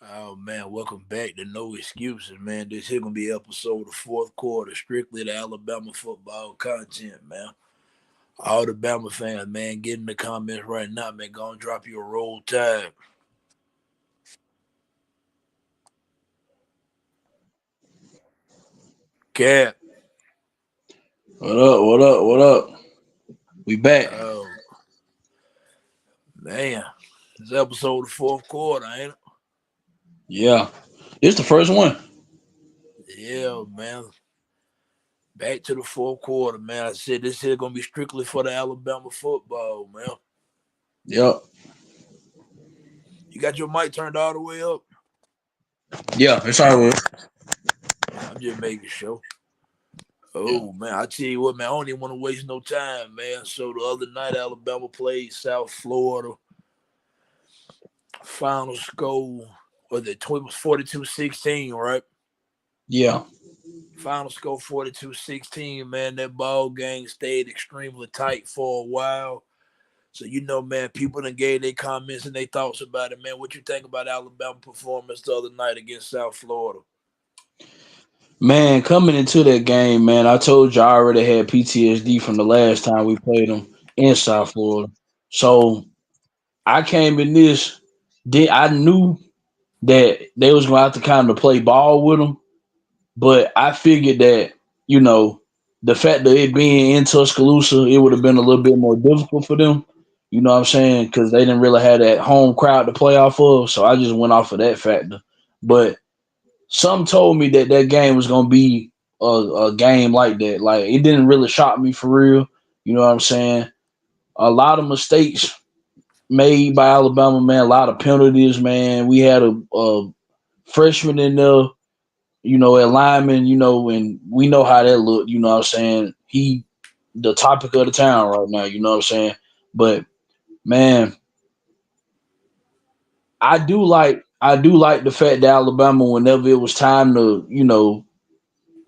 Oh man, welcome back to No Excuses, man. This here gonna be episode of fourth quarter, strictly the Alabama football content, man. All the Bama fans, man, get in the comments right now, man. Gonna drop you a roll tide. Cap. What up? What up? What up? We back. Oh man. This episode of fourth quarter, ain't it? Yeah, it's the first one. Yeah, man. Back to the fourth quarter, man. I said this here gonna be strictly for the Alabama football, man. Yep. You got your mic turned all the way up? Yeah, it's all good. I'm just making sure. Yeah. Oh man, I tell you what, man, I don't even want to waste no time, man. So the other night, Alabama played South Florida. Final score was it 42-16, right? Yeah. Final score 42-16, man. That ball game stayed extremely tight for a while. So man, people done gave their comments and their thoughts about it, man. What you think about Alabama performance the other night against South Florida? Man, coming into that game, man, I told you I already had PTSD from the last time we played them in South Florida. So I came in this. I knew that they was going to have to kind of play ball with them, but I figured that you know the fact that it being in Tuscaloosa, it would have been a little bit more difficult for them. You know what I'm saying? Because they didn't really have that home crowd to play off of. So I just went off of that factor. But some told me that that game was gonna be a game like that. Like it didn't really shock me for real. You know what I'm saying? A lot of mistakes made by Alabama, man. A lot of penalties, man. We had a freshman in there, at lineman, and we know how that looked. You know what I'm saying? He the topic of the town right now. You know what I'm saying? But man, I do like the fact that Alabama, whenever it was time to,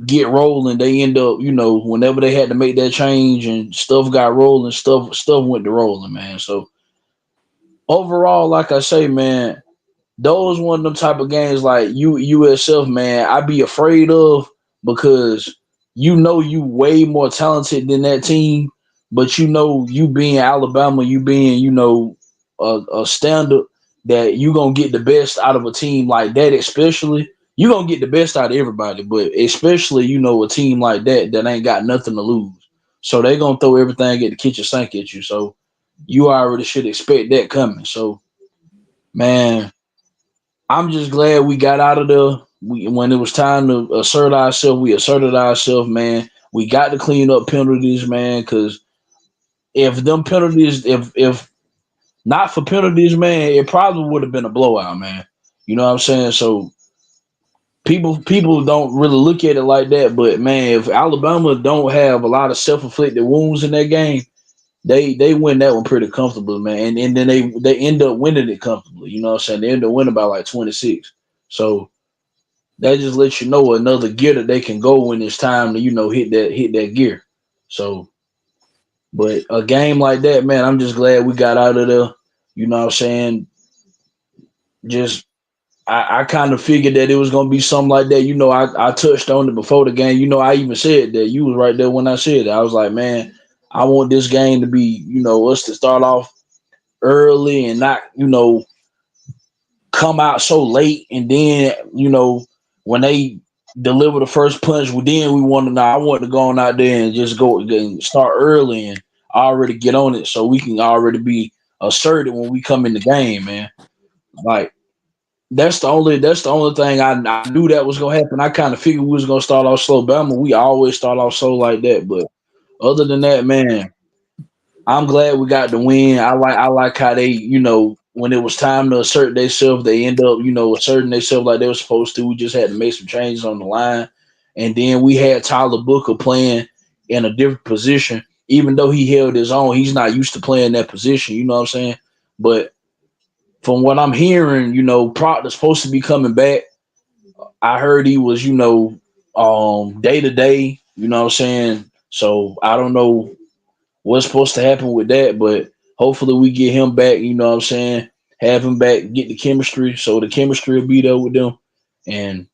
get rolling, they end up, whenever they had to make that change and stuff got rolling, stuff went to rolling, man. So overall, like I say, man, those one of them type of games like USF, man, I be afraid of because you way more talented than that team, but you being Alabama, you being a standard that you gonna get the best out of a team like that, especially you gonna get the best out of everybody, but especially a team like that ain't got nothing to lose, so they gonna throw everything at the kitchen sink at you. So you already should expect that coming. So man, I'm just glad we got out of there. When it was time to assert ourselves, we asserted ourselves, man. We got to clean up penalties, man. Because if not for penalties, man, it probably would have been a blowout, man. You know what I'm saying? So people don't really look at it like that, but man, if Alabama don't have a lot of self inflicted wounds in that game, they win that one pretty comfortably, man. And then they end up winning it comfortably. You know what I'm saying? They end up winning by like 26. So that just lets you know another gear that they can go when it's time to hit that gear. So, but a game like that, man, I'm just glad we got out of there. You know what I'm saying? Just I kind of figured that it was gonna be something like that. I touched on it before the game. I even said that you was right there when I said it. I was like, man, I want this game to be, us to start off early and not, come out so late, and then when they deliver the first punch, well, then we want to know. I want to go on out there and just go and start early and already get on it, so we can already be assertive when we come in the game, man. Like that's the only thing I knew that was gonna happen. I kind of figured we was gonna start off slow. Bama, we always start off slow like that, but other than that, man, I'm glad we got the win. I like how they, when it was time to assert themselves, they end up, asserting themselves like they were supposed to. We just had to make some changes on the line. And then we had Tyler Booker playing in a different position. Even though he held his own, he's not used to playing that position, you know what I'm saying? But from what I'm hearing, Proctor's supposed to be coming back. I heard he was, day to day, you know what I'm saying? So I don't know what's supposed to happen with that, but hopefully we get him back, you know what I'm saying? have him back, get the chemistry, so the chemistry will be there with them. And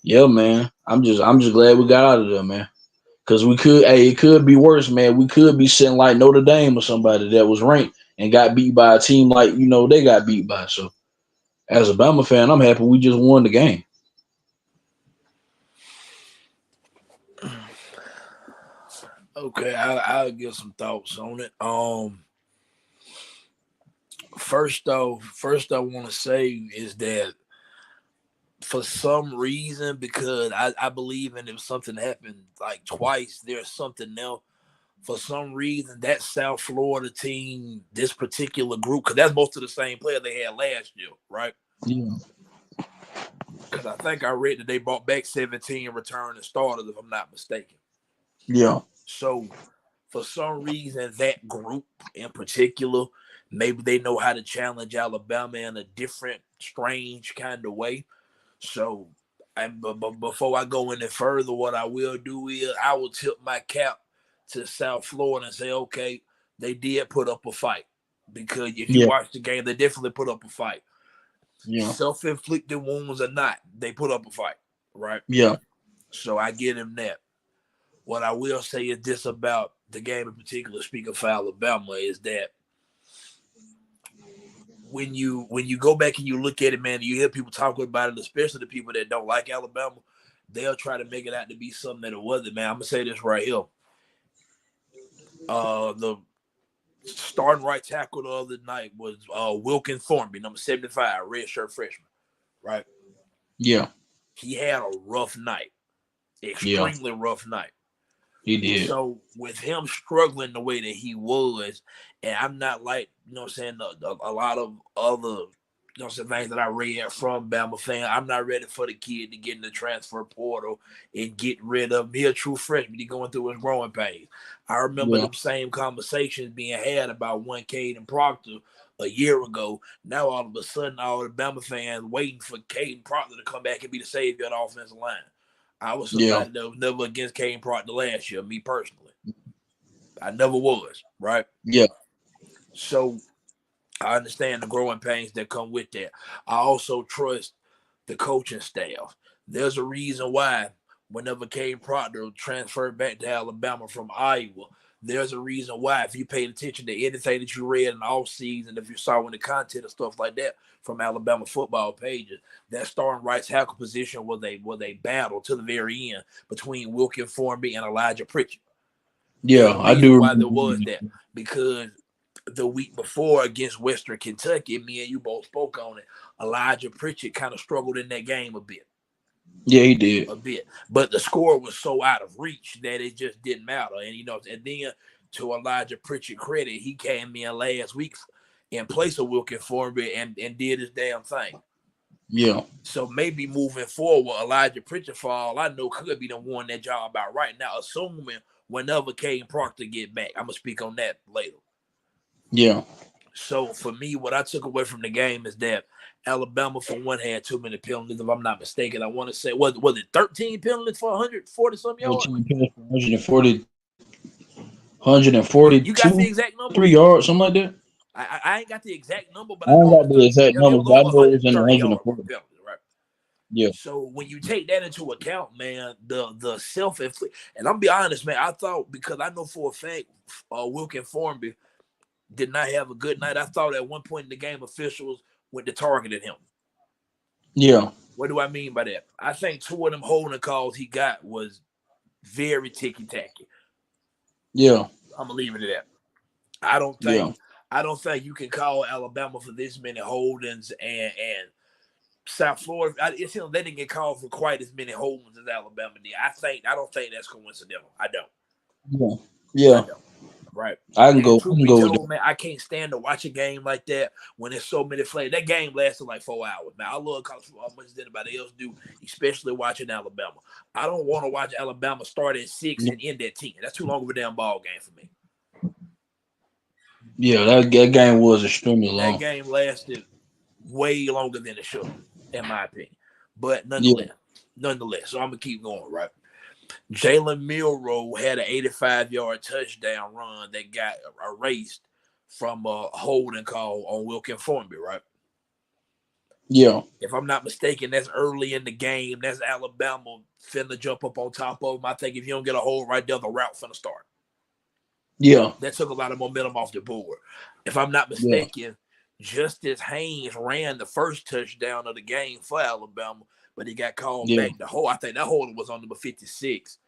yeah, man, I'm just glad we got out of there, man. Cause we could, hey, it could be worse, man. We could be sitting like Notre Dame or somebody that was ranked and got beat by a team like they got beat by. So as a Bama fan, I'm happy we just won the game. Okay, I'll give some thoughts on it. First I want to say is that for some reason, because I believe in if something happened like twice, there's something else. For some reason, that South Florida team, this particular group, because that's most of the same player they had last year, right? Yeah, Because I think I read that they brought back 17 returning starters, if I'm not mistaken. yeah, So for some reason, that group in particular, maybe they know how to challenge Alabama in a different, strange kind of way. So, but before I go any further, what I will do is I will tip my cap to South Florida and say, okay, they did put up a fight. Because if you yeah, watch the game, they definitely put up a fight. yeah, Self-inflicted wounds or not, they put up a fight, right? yeah, So I give them that. What I will say is this about the game in particular, speaking for Alabama, is that when you go back and you look at it, man, you hear people talking about it, especially the people that don't like Alabama, they'll try to make it out to be something that it wasn't, man. I'm gonna say this right here. The starting right tackle the other night was Wilkin Thornby, number 75, red shirt freshman, right? yeah, He had a rough night, yeah. extremely rough night. He did. So with him struggling the way that he was, and I'm not like, what I'm saying, a lot of other, some things that I read from Bama fan, I'm not ready for the kid to get in the transfer portal and get rid of him. He a true freshman. He going through his growing pains. I remember Yeah, them same conversations being had about one Caden Proctor a year ago. Now all of a sudden, all the Bama fans waiting for Caden Proctor to come back and be the savior of the offensive line. I was yeah, somebody that was never against Caden Proctor last year, me personally. I never was, right? yeah, So I understand the growing pains that come with that. I also trust the coaching staff. There's a reason why whenever Caden Proctor transferred back to Alabama from Iowa, there's a reason why. If you paid attention to anything that you read in the offseason, if you saw in the content and stuff like that from Alabama football pages, that starting right tackle position was a battle to the very end between Wilkin Formby and Elijah Pritchett. There's yeah. a I do reason why there remember. was that, because the week before against Western Kentucky, me and you both spoke on it. Elijah Pritchett kind of struggled in that game a bit, Yeah, he did. but the score was so out of reach that it just didn't matter. And then to Elijah Pritchett credit, he came in last week in place of Wilkin Formby and did his damn thing. Yeah, So maybe moving forward, Elijah Pritchett, for all I know, could be the one that job out right now, assuming whenever Caden Proctor get back. I'm gonna speak on that later. yeah. So for me, what I took away from the game is that Alabama, for one, had too many penalties. If I'm not mistaken, I want to say was it 13 penalties for 140 some yards? 14 points for 140, You got the exact 143 number? yards, something like that. I ain't got the exact number, but I I don't know it got was the 13. exact It numbers, was but I over know it was in the 130 yards worth 140. of penalties, right? Yeah, So when you take that into account, man, the self inflict, and I'm be honest, man, I thought, because I know for a fact Wilkin Formby did not have a good night. I thought at one point in the game officials went to targeting him. yeah, What do I mean by that? I think two of them holding calls he got was very ticky tacky. yeah, I'm gonna leave it at that. I don't think yeah. I don't think you can call Alabama for this many holdings and South Florida. They didn't get called for quite as many holdings as Alabama did. I don't think that's coincidental. I don't. Yeah, I yeah. don't. Right. I can And go. I truth can be go with that. told, man, I can't stand to watch a game like that when there's so many flags. That game lasted like 4 hours. Man, I love college football as much as anybody else do, especially watching Alabama. I don't want to watch Alabama start at 6 and end at 10. That's too long of a damn ball game for me. Yeah, that game was extremely That long. game lasted way longer than it should have, in my opinion. But Yeah, nonetheless, so I'm gonna keep going, right? Jalen Milroe had an 85-yard touchdown run that got erased from a holding call on Wilkin Formby, right? Yeah. If I'm not mistaken, that's early in the game. That's Alabama finna jump up on top of them. I think if you don't get a hold right there, the route finna start. Yeah. That took a lot of momentum off the board. If I'm not Yeah. mistaken, Justice Haynes ran the first touchdown of the game for Alabama, but he got called Yeah. back. I think that holder was on number 56.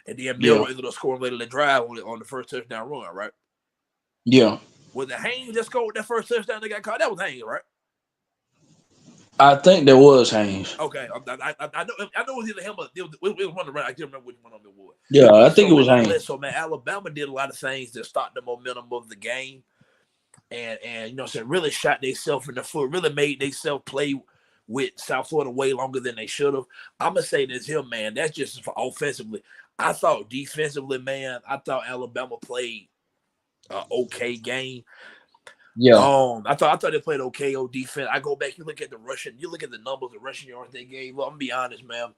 And then Yeah. Miller ended up scoring later in the drive on the first touchdown run, right? Yeah. Was it Haynes that scored that first touchdown that got called? That was Haynes, right? I think there was Haynes. Okay, I know it was either him or it was one around. I can't remember which one of them it was. Yeah, I But think so it was Haynes. regardless, so man, Alabama did a lot of things to start the momentum of the game, and you know, so really shot themselves in the foot, really made themselves play with South Florida way longer than they should have. I'm gonna say this here, man. That's just for offensively. I thought defensively, man, I thought Alabama played an okay game. Yeah. I thought they played okay on defense. I go back, you look at the numbers, the rushing yards they gave. Well, I'm gonna be honest, man.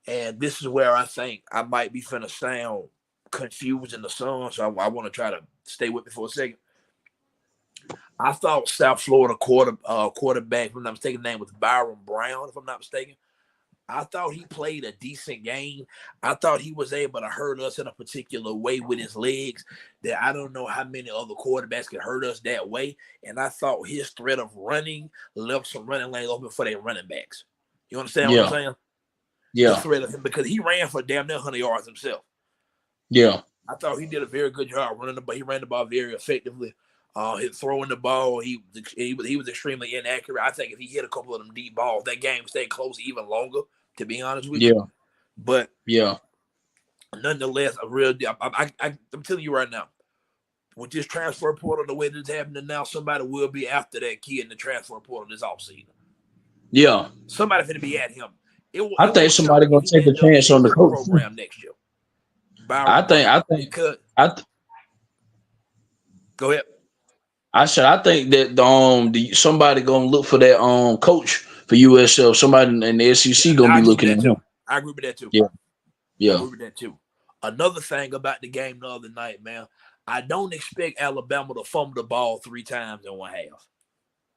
And this is where I think I might be finna sound confused in the sun. So I want to try to stay with me for a second. I thought South Florida quarterback, if I'm not mistaken, name was Byron Brown, if I'm not mistaken. I thought he played a decent game. I thought he was able to hurt us in a particular way with his legs that I don't know how many other quarterbacks could hurt us that way. And I thought his threat of running left some running lanes open for their running backs. You understand what I'm Yeah. saying? The Yeah. threat of him, because he ran for damn near 100 yards himself. Yeah. I thought he did a very good job running the ball. He ran the ball very effectively. His throwing the ball, he was extremely inaccurate. I think if he hit a couple of them deep balls, that game stayed close even longer. To be honest with you, Yeah. but Yeah. nonetheless, I'm telling you right now, with this transfer portal the way that it's happening now, somebody will be after that kid in the transfer portal this offseason. Yeah. Somebody's going to be at him. I It think won't shock somebody me if gonna he take a ends up chance being on the with the coach. program next year. I Byron think Brown. I think Because I go ahead. I think that somebody gonna look for that coach for USF. Somebody in the SEC gonna I be agree with looking that at him. too. I agree with that too. Yeah. I Yeah. agree with that too. Another thing about the game the other night, man, I don't expect Alabama to fumble the ball 3 times in one half.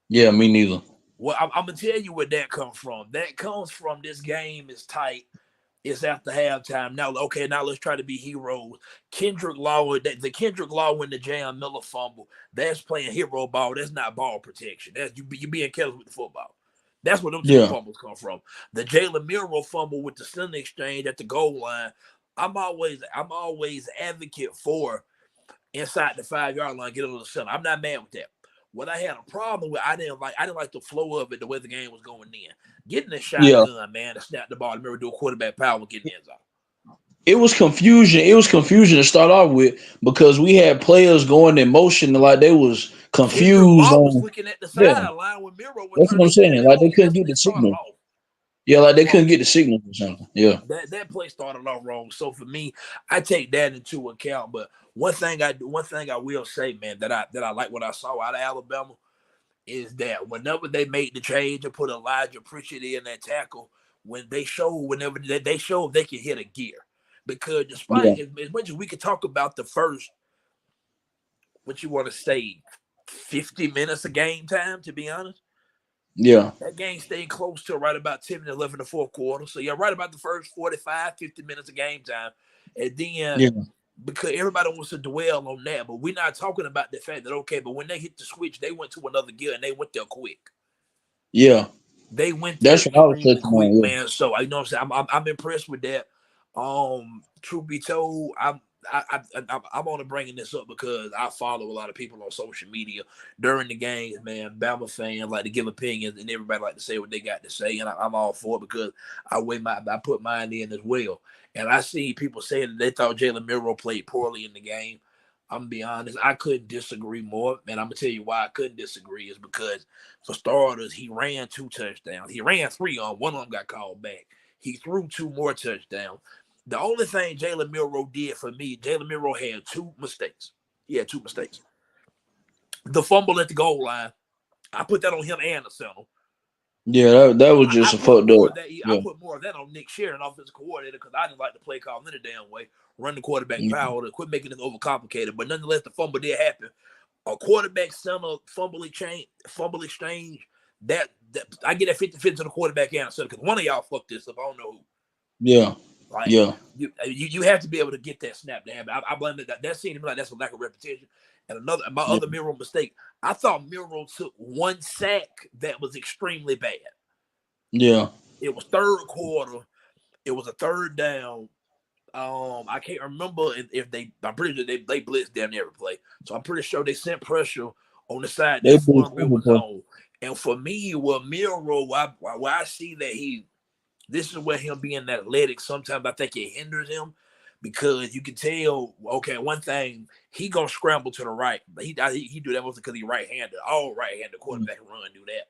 Yeah. Me neither. Well, I'm gonna tell you where that comes from. That comes from this game is tight. It's after halftime. Now, okay, now let's try to be heroes. The Kendrick Law and the Jam Miller fumble, that's playing hero ball. That's not ball protection. That's you being careless with the football. That's where them two Yeah. fumbles come from. The Jalen Miro fumble with the center exchange at the goal line. I'm always advocate for inside the 5 yard line, get a little center. I'm not mad with that. What I had a problem with, I didn't like the flow of it, the way the game was going in. Getting the Yeah. shotgun, man, to snap the ball. I remember doing quarterback power getting the end zone. It was confusion. It was confusion to start off with because we had players going in motion like they was Kendrick confused Law was on. looking at the Yeah, sideline when Miro was that's what turning I'm his head. saying. Like they couldn't get the It started signal. off Yeah, like they couldn't wrong. get the signal or something. Yeah. That play started off wrong. So for me, I take that into account. But one thing I will say, man, that I like what I saw out of Alabama is that whenever they made the change and put Elijah Pritchett in that tackle, whenever they show they can hit a gear. Because Yeah. despite as much as we could talk about the first, what you want to say, 50 minutes of game time, to be honest, Yeah. that game stayed close to right about 10 and 11 the fourth quarter. So, yeah, right about the first 45, 50 minutes of game time. And then, Yeah. because everybody wants to dwell on that, but we're not talking about the fact that, okay, but when they hit the switch, they went to another gear and they went there quick. Yeah. They went there That's what I was extremely touching quick, on. man. So you know what I'm saying. I'm impressed with that. Truth be told, I'm only bringing this up because I follow a lot of people on social media during the games, man. Bama fans like to give opinions, and everybody like to say what they got to say, and I'm all for it because I put mine in as well. And I see people saying that they thought Jalen Miro played poorly in the game. I'm gonna be honest, I couldn't disagree more, and I'm gonna tell you why I couldn't disagree is because for starters, he ran 2 touchdowns. He ran 3 on one of them got called back. He threw 2 more touchdowns. The only thing Jalen Milroe did for me, Jalen Milroe had 2 mistakes. He had 2 mistakes. The fumble at the goal line, I put that on him and the center. Yeah. That was just a fucked up. I Yeah. put more of that on Nick Sheridan, offensive coordinator, because I didn't like the play call in a damn way. Run the quarterback Yeah. power, quit making it overcomplicated. But nonetheless, the fumble did happen. A quarterback center fumble exchange, that I get that 50-50 to the quarterback answer because one of y'all fucked this up. I don't know who. Yeah. Like Yeah. you have to be able to get that snap down. I blame that seemed to me like that's a lack of repetition. And my Yeah. other Miro mistake, I thought Miro took one sack that was extremely bad. Yeah. It was third quarter. It was a third down. I can't remember if they. I'm pretty sure they blitzed down every play. So I'm pretty sure they sent pressure on the side They that both Thornberry was on. And for me, Miro, why I see that this is where him being athletic, sometimes I think it hinders him because you can tell, okay, one thing, he gonna scramble to the right. But he do that mostly because he's right-handed. All right-handed quarterback run do that.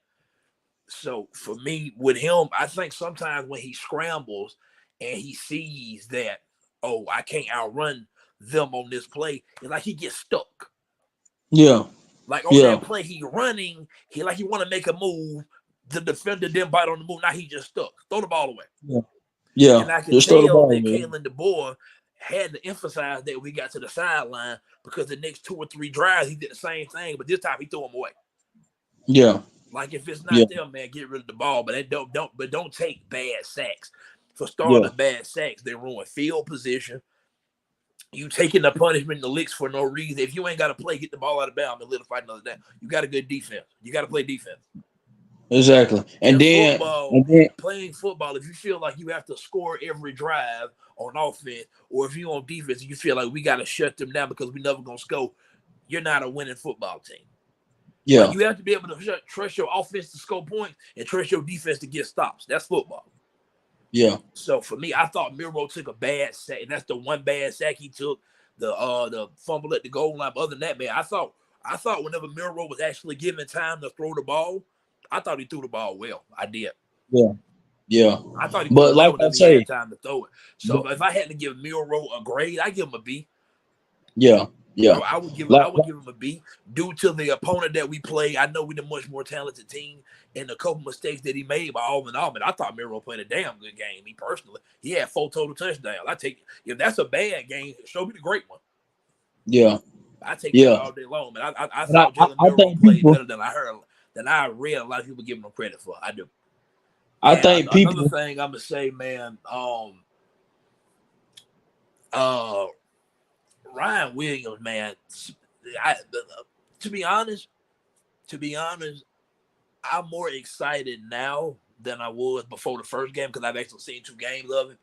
So for me, with him, I think sometimes when he scrambles and he sees that, oh, I can't outrun them on this play, it's like he gets stuck. Yeah. Like on Yeah. that play, he running, he want to make a move. The defender didn't bite on the move. Now he just stuck. Throw the ball away. Yeah. Yeah. And I can Just throw the tell ball, that man. Kalen DeBoer had to emphasize that we got to the sideline because the next 2 or 3 drives he did the same thing, but this time he threw them away. Yeah. Like if it's Yeah. not there, man, get rid of the ball. But don't take bad sacks. For Yeah. starters, bad sacks, they ruin field position. You taking the punishment, the licks for no reason. If you ain't got to play, get the ball out of bounds and let it fight another down. You got a good defense. You got to play defense. Exactly. In And then football, playing football, if you feel like you have to score every drive on offense, or if you on defense, you feel like we got to shut them down because we never gonna score, you're not a winning football team. Like yeah. you have to be able to trust your offense to score points and trust your defense to get stops. That's football. Yeah. So for me, I thought Miro took a bad sack, and that's the one bad sack he took. The fumble at the goal line. But other than that, man, I thought whenever Miro was actually given time to throw the ball, I thought he threw the ball well. I did. Yeah. Yeah. I thought he threw But it well like I whenever he say, had time to throw it. So if I had to give Miro a grade, I give him a B. yeah. Yeah. I would give Like, him a B due to the opponent that we play. I know we're the much more talented team, and the couple mistakes that he made. By all in all, but I thought Miro played a damn good game. Me personally, he had 4 total touchdowns. I take if that's a bad game, show me the great one. yeah. I take that Yeah. all day long. Man, I And thought Jalen I Miro think played people better than I read a lot of people giving him credit for. I do. I And think another people thing I'm gonna say, man, uh, Ryan Williams, man. I, to be honest, I'm more excited now than I was before the first game because I've actually seen 2 games of it.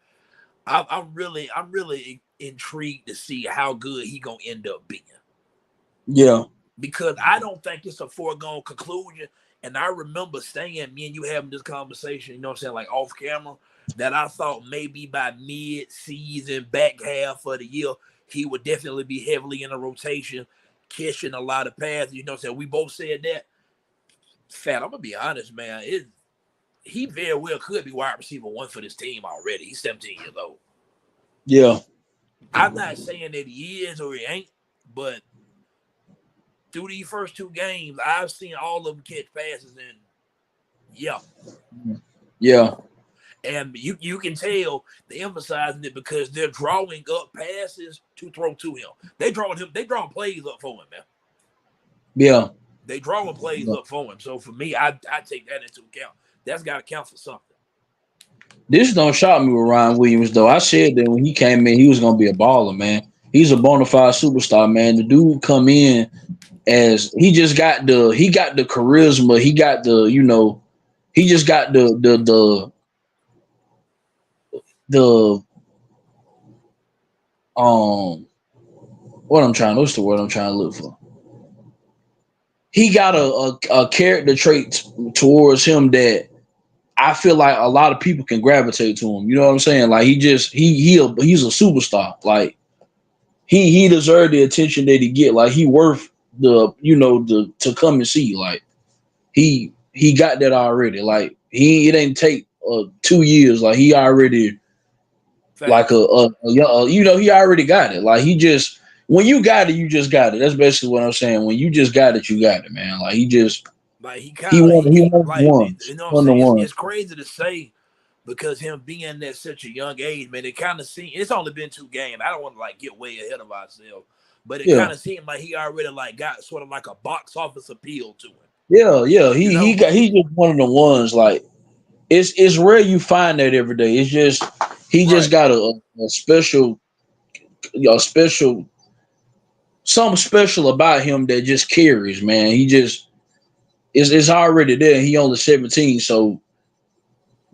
I'm really intrigued to see how good he gonna end up being yeah. because I don't think it's a foregone conclusion. And I remember saying, me and you having this conversation, you know what I'm saying, like off camera, that I thought maybe by mid-season, back half of the year, he would definitely be heavily in a rotation, catching a lot of passes. You know what I'm saying? We both said that. Fat, I'm gonna be honest, man. He very well could be wide receiver 1 for this team already. He's 17 years old. Yeah. I'm not saying that he is or he ain't, but through these first 2 games, I've seen all of them catch passes, and yeah. Yeah. And you can tell they're emphasizing it because they're drawing up passes to throw to him. They drawing plays up for him, man. Yeah. They drawing plays up for him. So for me, I take that into account. That's got to count for something. This don't shock me with Ryan Williams though. I said that when he came in, he was gonna be a baller, man. He's a bona fide superstar, man. The dude come in as he got the charisma, he got the, he just got the what's the word I'm trying to look for? He got a character trait towards him that I feel like a lot of people can gravitate to him. You know what I'm saying? Like he's a superstar. Like he deserved the attention that he get. Like he worth the to come and see. Like he got that already. Like it ain't take 2 years. Like he already like Facts. he already got it. Like he just when you got it, you just got it. That's basically what I'm saying. When you just got it, you got it, man. Like Like he he kind of won he won the like, ones. you know what I'm Won the saying? ones. It's crazy to say because him being at such a young age, man. It kind of seems it's only been 2 games. I don't want to like get way ahead of ourselves, but it Yeah. kind of seemed like he already like got sort of like a box office appeal to him. Yeah. You know, He just one of the ones like it's rare you find that every day. It's just he just right? got a special special something special about him that just carries, man. He just it's already there. He only 17, so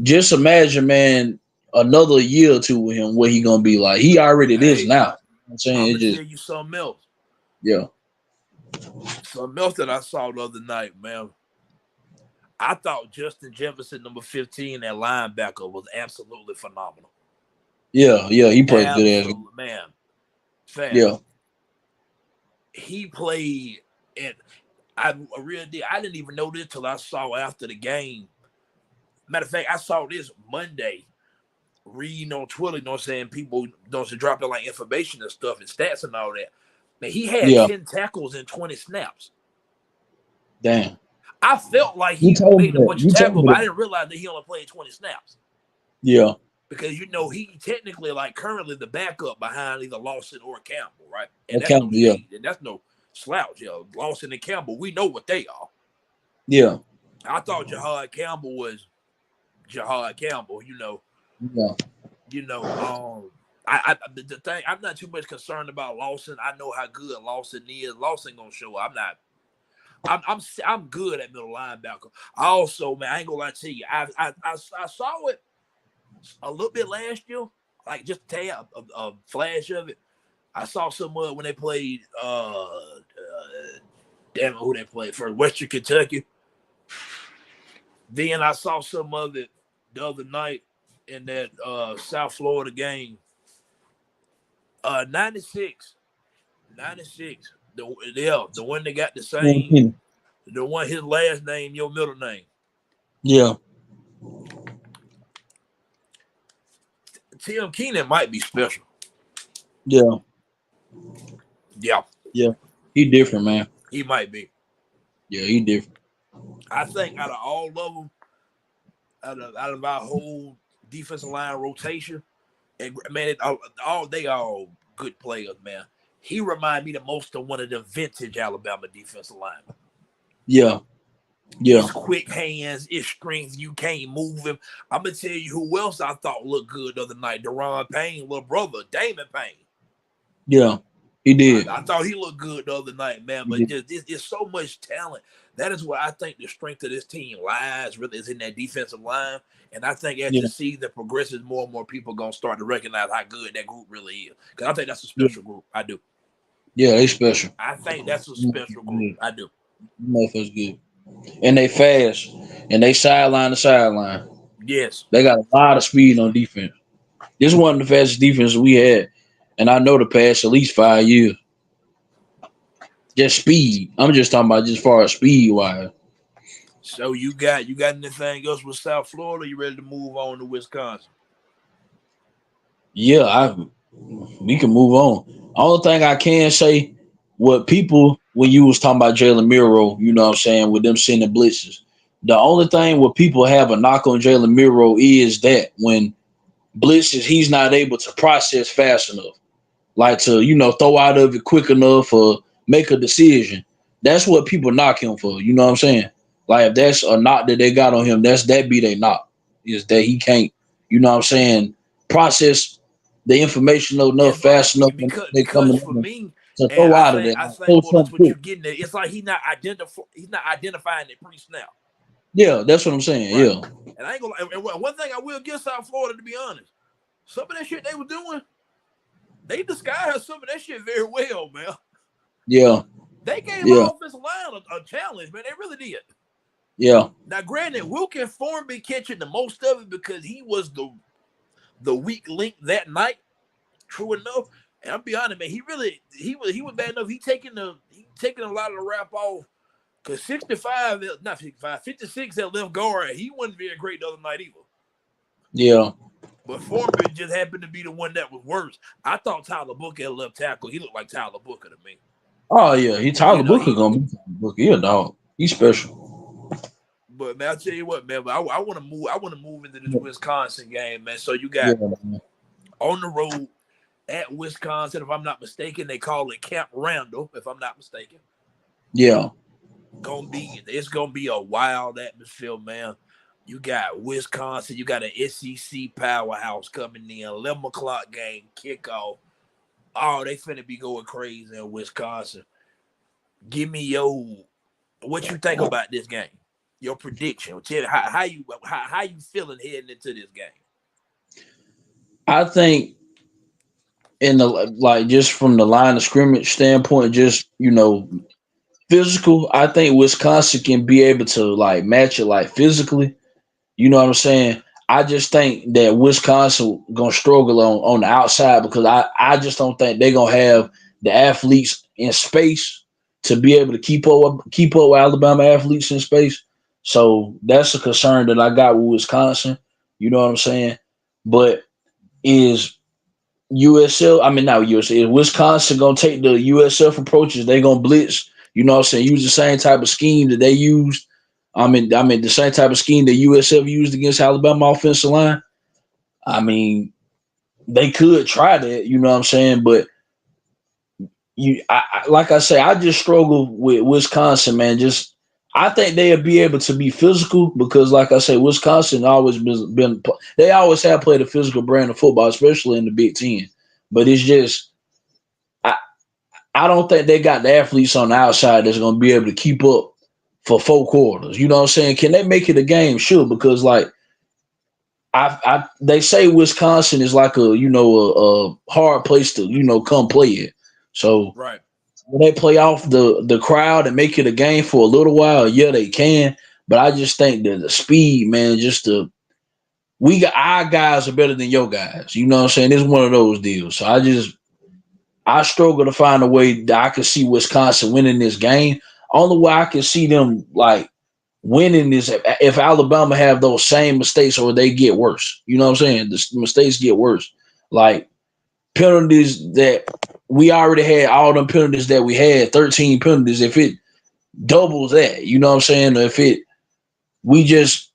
just imagine, man, another year or two with him, what he gonna be like. He already is Hey, now. You know what I'm saying I'm it gonna tell just you something else. yeah. Something else that I saw the other night, man. I thought Justin Jefferson, number 15, that linebacker, was absolutely phenomenal. Yeah, he played good ass. Absolute man, fam. Yeah, He played, and I really did. I didn't even know this till I saw after the game. Matter of fact, I saw this Monday, reading on Twitter. You know what I'm saying? People, you know, dropping like information and stuff and stats and all that. Man, he had yeah. 10 tackles in 20 snaps. Damn. I felt like You he told me made a that. bunch of You told tackles, me but I that. didn't realize that he only played 20 snaps. Yeah. Because he technically like currently the backup behind either Lawson or Campbell, right? And that's no Accountable. Yeah. shade, and that's no slouch. Lawson and Campbell, we know what they are. Yeah. I thought Jahad Campbell was Jahad Campbell. Yeah. You know. The thing, I'm not too much concerned about Lawson. I know how good Lawson is. Lawson gonna show up. I'm good at middle linebacker. I also, man, I ain't gonna lie to you. I saw it a little bit last year, like just a flash of it. I saw some when they played. Damn it, who they played for Western Kentucky. Then I saw some of it the other night in that South Florida game. 96, 96. The one that got the same, the one his last name, your middle name. Yeah. Tim Keenan might be special. Yeah. Yeah, Yeah. He different, man. he might be. Yeah, he different. I think out of all of them, out of our whole defensive line rotation, and man, they all good players, man. He remind me the most of one of the vintage Alabama defensive linemen. Yeah. His Yeah. quick hands, his strength, you can't move him. I'm gonna tell you who else I thought looked good the other night. Deron Payne, little brother, Damon Payne. Yeah. He did. I thought he looked good the other night, man. He But did. just it's so much talent. That is where I think the strength of this team lies. Really, is in that defensive line. And I think as the Yeah. season progresses, more and more people gonna start to recognize how good that group really is. Because I think that's a Yeah. special group. I do. Yeah, they special. I think that's a special group. Yeah. I do. Motherfuckers good. And they fast. And they sideline to sideline. Yes. They got a lot of speed on defense. This is one of the fastest defenses we had. And I know the past at least 5 years. Just speed. I'm just talking about just far as speed wise. So you got anything else with South Florida? You ready to move on to Wisconsin? Yeah, we can move on. Only thing I can say, what people when you was talking about Jalen Miro, you know what I'm saying, with them sending blitzes. The only thing what people have a knock on Jalen Miro is that when blitzes, he's not able to process fast enough. Like to, throw out of it quick enough or make a decision. That's what people knock him for. You know what I'm saying? Like if that's a knock that they got on him, that be they knock. Is that he can't, you know what I'm saying, process the information enough It's like fast enough when they because coming for in me, to and throw I out of think there. I Like, think throw more that's something what quick. you getting at. It's like he's not identifying it pre-snap. Yeah, that's what I'm saying. Right. Yeah. And I ain't gonna. And one thing I will give South Florida, to be honest, some of that shit they were doing, they disguised some of that shit very well, man. Yeah. They gave Yeah. our offensive line a challenge, man. They really did. Yeah. Now, granted, Wilkin Thornby catching the most of it because he was the weak link that night. True enough. And I'll be honest, man, he was bad enough. He taking a lot of the rap off. Because 65, not 55, 56 at left guard, he wasn't very great the other night either. Yeah. But Foreman just happened to be the one that was worse. I thought Tyler Booker at left tackle. He looked like Tyler Booker to me. Oh yeah. He You Tyler know, Booker gonna be Tyler Booker. He a dog. He's special. but man, I'll tell you what, man, but I want to move. I want to move into this Yeah. Wisconsin game, man. So you Yeah, got man. on the road at Wisconsin, if I'm not mistaken. They call it Camp Randall, if I'm not mistaken. Yeah. It's gonna be a wild atmosphere, man. You got Wisconsin, you got an SEC powerhouse coming in, 11 o'clock game kickoff. Oh, they finna be going crazy in Wisconsin. Give me what you think about this game. Your prediction. Tell me how you feeling heading into this game. I think in the like just from the line of scrimmage standpoint, just physical. I think Wisconsin can be able to like match it like physically. You know what I'm saying? I just think that Wisconsin gonna struggle on the outside because I just don't think they're gonna have the athletes in space to be able to keep up with Alabama athletes in space. So that's a concern that I got with Wisconsin. You know what I'm saying? But is USL, I mean not USL, is Wisconsin gonna take the USF approaches? They gonna blitz, you know what I'm saying, use the same type of scheme that they used. I mean the same type of scheme that USF used against Alabama offensive line. I mean, they could try that, you know what I'm saying, but like I say, I just struggle with Wisconsin, man. Just I think they'll be able to be physical because, like I say, Wisconsin always been they always have played a physical brand of football, especially in the Big Ten. But it's just I I don't think they got the athletes on the outside that's going to be able to keep up for 4 quarters. You know what I'm saying? Can they make it a game? Sure, because like I they say Wisconsin is like a hard place to come play it. So Right. when they play off the crowd and make it a game for a little while, yeah, they can. But I just think that the speed, man, just the we got our guys are better than your guys. You know what I'm saying? It's one of those deals. So I struggle to find a way that I can see Wisconsin winning this game. Only way I can see them like winning is if Alabama have those same mistakes or they get worse. You know what I'm saying? The mistakes get worse. Like penalties that we already had, all them penalties that we had, 13 penalties. If it doubles that, you know what I'm saying? Or if it we just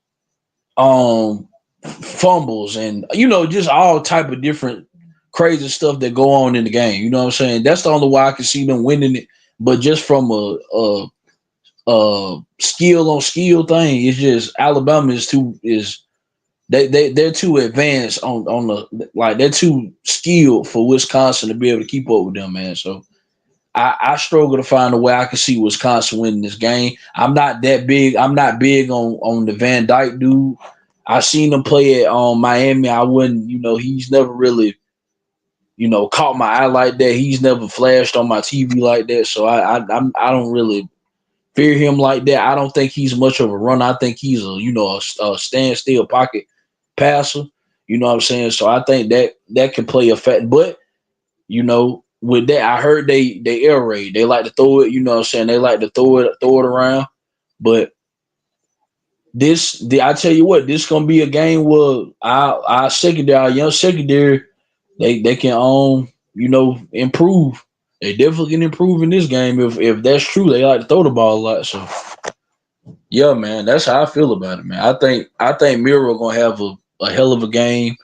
fumbles and just all type of different crazy stuff that go on in the game. You know what I'm saying? That's the only way I can see them winning it. But just from a skill on skill thing, it's just Alabama is they're too advanced on the like they're too skilled for Wisconsin to be able to keep up with them, man. So I struggle to find a way I can see Wisconsin winning this game. I'm not that big. I'm not big on the Van Dyke dude. I seen him play at Miami. I wouldn't, he's never really, caught my eye like that. He's never flashed on my TV like that. So I don't really fear him like that. I don't think he's much of a runner. I think he's a standstill pocket passer. You know what I'm saying? So I think that can play a fact. But with that, I heard they air raid. They like to throw it. You know what I'm saying? They like to throw it around. But I tell you what, this gonna be a game where our secondary, our young secondary, they can improve. They definitely can improve in this game if that's true. They like to throw the ball a lot. So yeah, man, that's how I feel about it, man. I think Miro gonna have a hell of a game.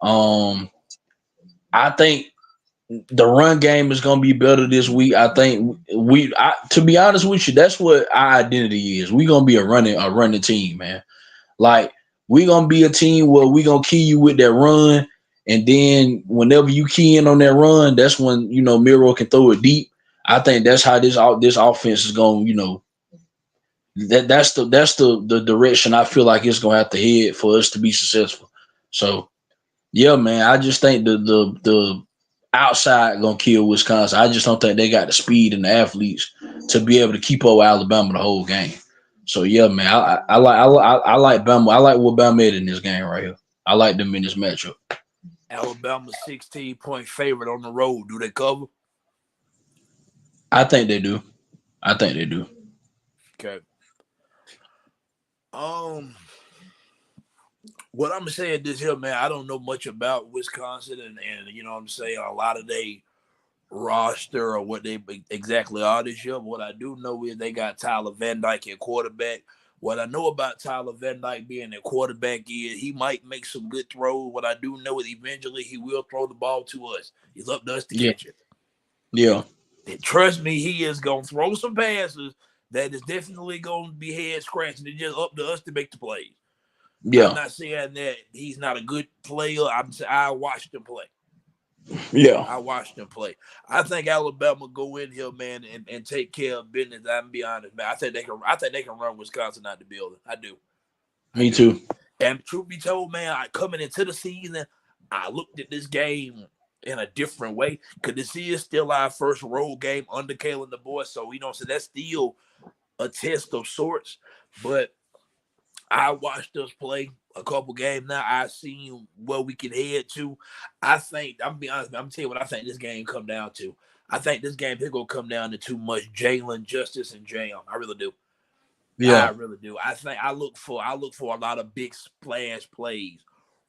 Um, I think the run game is going to be better this week. I think to be honest with you, that's what our identity is. We're going to be a running team, man. Like we're going to be a team where we're going to key you with that run. And then whenever you key in on that run, that's when, Miro can throw it deep. I think that's how this offense is going, that's the direction I feel like it's going to have to head for us to be successful. So yeah, man. I just think the outside gonna kill Wisconsin. I just don't think they got the speed and the athletes to be able to keep up with Alabama the whole game. So yeah, man. I like Bama. I like what Bama made in this game right here. I like them in this matchup. Alabama 16-point favorite on the road. Do they cover? I think they do. I think they do. Okay. Um, what I'm saying this here, man, I don't know much about Wisconsin and you know what I'm saying, a lot of they roster or what they exactly are this year. But what I do know is they got Tyler Van Dyke at quarterback. What I know about Tyler Van Dyke being a quarterback is he might make some good throws. What I do know is eventually he will throw the ball to us. It's up to us to Yeah. catch it. Yeah. And trust me, he is gonna throw some passes that is definitely going to be head scratching. It's just up to us to make the plays. I'm Yeah, not saying that he's not a good player. I'm saying I watched him play. yeah, I watched them play. I think Alabama go in here, man, and take care of business. I'm gonna be honest, man. I think they can. I think they can run Wisconsin out the building. I do. I me do. too. And truth be told, man, coming into the season, I looked at this game in a different way because this is still our first road game under Kalen the boy. So so that's still a test of sorts. But I watched us play a couple games now. I seen where we can head to. I think I'm gonna be honest. I'm telling you what I think this game come down to. I think this game is gonna come down to too much Jalen, Justice, and Jam. I really do. I Yeah, really do. I think I look for a lot of big splash plays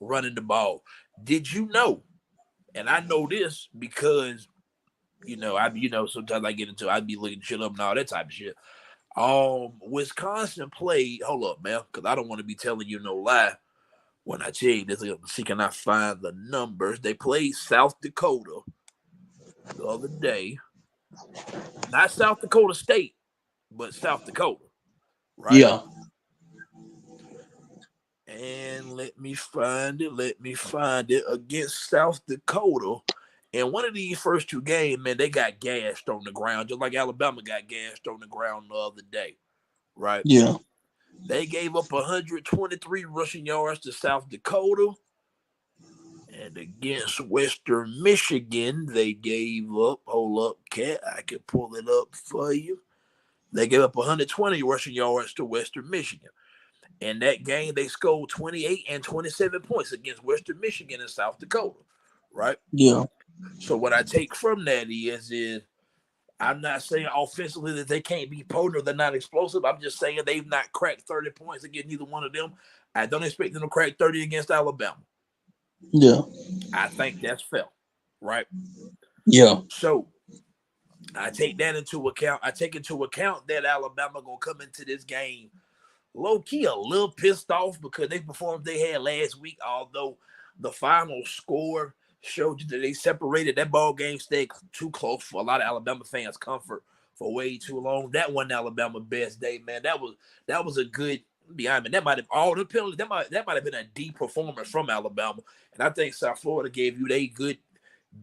running the ball. Did you know? And I know this because sometimes I get into I'd be looking shit up and all that type of shit. Wisconsin played. Hold up, man, because I don't want to be telling you no lie when I tell you this. See, can I find the numbers? They played South Dakota the other day. Not South Dakota State, but South Dakota, right? yeah, And let me find it. Let me find it against South Dakota. And one of these first two games, man, they got gashed on the ground, just like Alabama got gashed on the ground the other day, right? yeah, They gave up 123 rushing yards to South Dakota. And against Western Michigan, they gave up, hold up, cat, I can pull it up for you. They gave up 120 rushing yards to Western Michigan. In that game, they scored 28 and 27 points against Western Michigan and South Dakota, right? yeah, So what I take from that is I'm not saying offensively that they can't be potent or they're not explosive. I'm just saying they've not cracked 30 points against neither one of them. I don't expect them to crack 30 against Alabama. yeah, I think that's fair, right? yeah, So I take that into account. I take into account that Alabama gonna come into this game low key a little pissed off because they performed they had last week. Although the final score showed you that they separated, that ball game stayed too close for a lot of Alabama fans' comfort for way too long. That wasn't Alabama best day, man. That was a good. Behind me, that might have all the penalties. That might have been a deep performance from Alabama, and I think South Florida gave you a good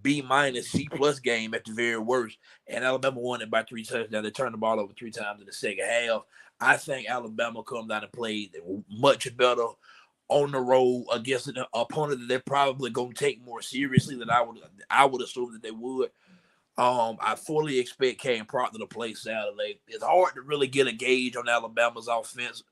B- C+ game at the very worst. And Alabama won it by 3 touchdowns. They turned the ball over 3 times in the second half. I think Alabama come down and played much better on the road against an opponent that they're probably gonna take more seriously than I would assume that they would. I fully expect Cam Proctor to play Saturday. It's hard to really get a gauge on Alabama's offense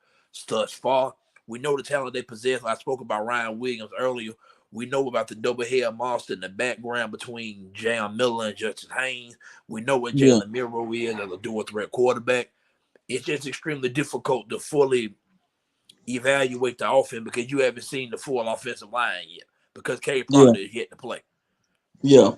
thus far. We know the talent they possess. I spoke about Ryan Williams earlier. We know about the double head monster in the background between Jam Miller and Justice Haynes. We know what yeah, Jalen Miro is as a dual threat quarterback. It's just extremely difficult to fully evaluate the offense because you haven't seen the full offensive line yet because K yeah, Proctor is yet to play. yeah,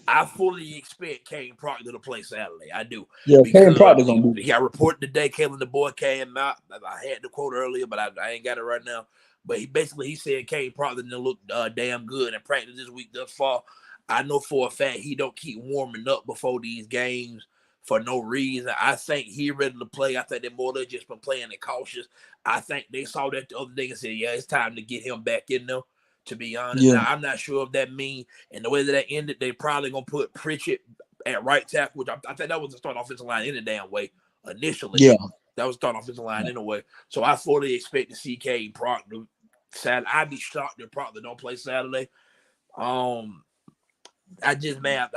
I fully expect Kane Proctor to play Saturday. I do yeah. Kevin because Proctor gonna do. he got reported today. Kalen the boy came out. I had the quote earlier, but I ain't got it right now. But he said Kane Proctor didn't look damn good in practice this week thus far. I know for a fact he don't keep warming up before these games for no reason. I think he ready to play. I think they more than just been playing it cautious. I think they saw that the other day and said, yeah, it's time to get him back in there. To be honest, Yeah, now I'm not sure if that means and the way that ended, they probably gonna put Pritchett at right tackle, which I think that was the start offensive line in a damn way initially. yeah, That was the start offensive line in a way. So I fully expect to see Cade Proctor Saturday. I'd be shocked if Proctor don't play Saturday. Um, I just man,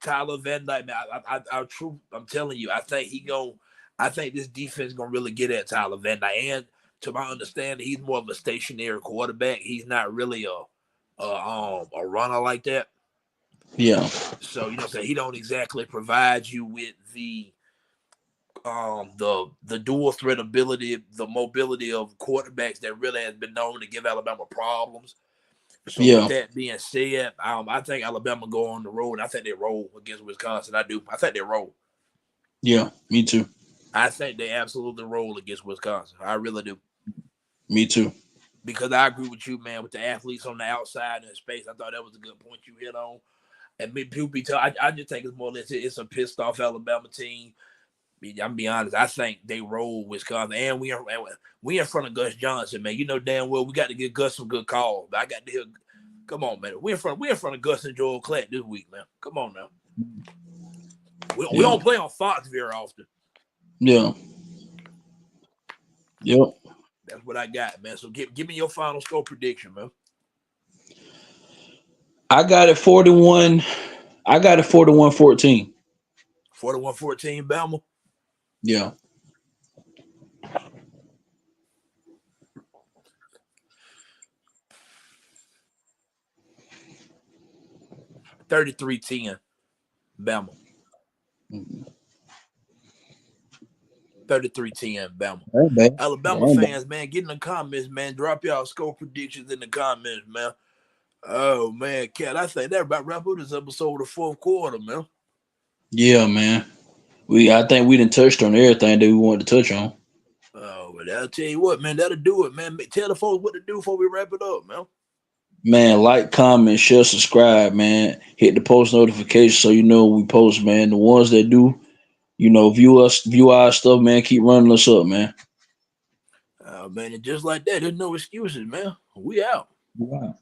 Tyler Van Dyke, man, I'm telling you, I think this defense gonna really get at Tyler Van Dyke, and to my understanding, he's more of a stationary quarterback. He's not really a runner like that. yeah, So so he don't exactly provide you with the dual threat ability, the mobility of quarterbacks that really has been known to give Alabama problems. So with yeah, that being said, I think Alabama go on the road. I think they roll against Wisconsin. I do. I think they roll. yeah. Me too. I think they absolutely roll against Wisconsin. I really do. Me too. Because I agree with you, man, with the athletes on the outside and space. I thought that was a good point you hit on. And people be I just think it's more or less it's a pissed off Alabama team. I'm be honest. I think they roll Wisconsin, and we in front of Gus Johnson, man. You know damn well we got to get Gus some good calls. I got to hear. Come on, man. We in front of Gus and Joel Klatt this week, man. Come on now. We Yeah. don't play on Fox very often. Yeah. Yep. That's what I got, man. So give me your final score prediction, man. I got it 41. I got it 41-14. 41-14, Bama. Yeah. 33-10, Bama. Mhm. 33-10, Bama. That ain't bad. That Alabama ain't bad. fans, man, get in the comments, man. Drop y'all score predictions in the comments, man. Oh man, Cat, I think that about wrap up this episode of the fourth quarter, man. Yeah, man. I think we done touched on everything that we wanted to touch on. Oh, but I'll tell you what, man, that'll do it, man. Tell the folks what to do before we wrap it up, man. Man, like, comment, share, subscribe, man. Hit the post notification so you know when we post, man. The ones that do, view our stuff, man. Keep running us up, man. Oh man, and just like that, there's no excuses, man. We out. Wow.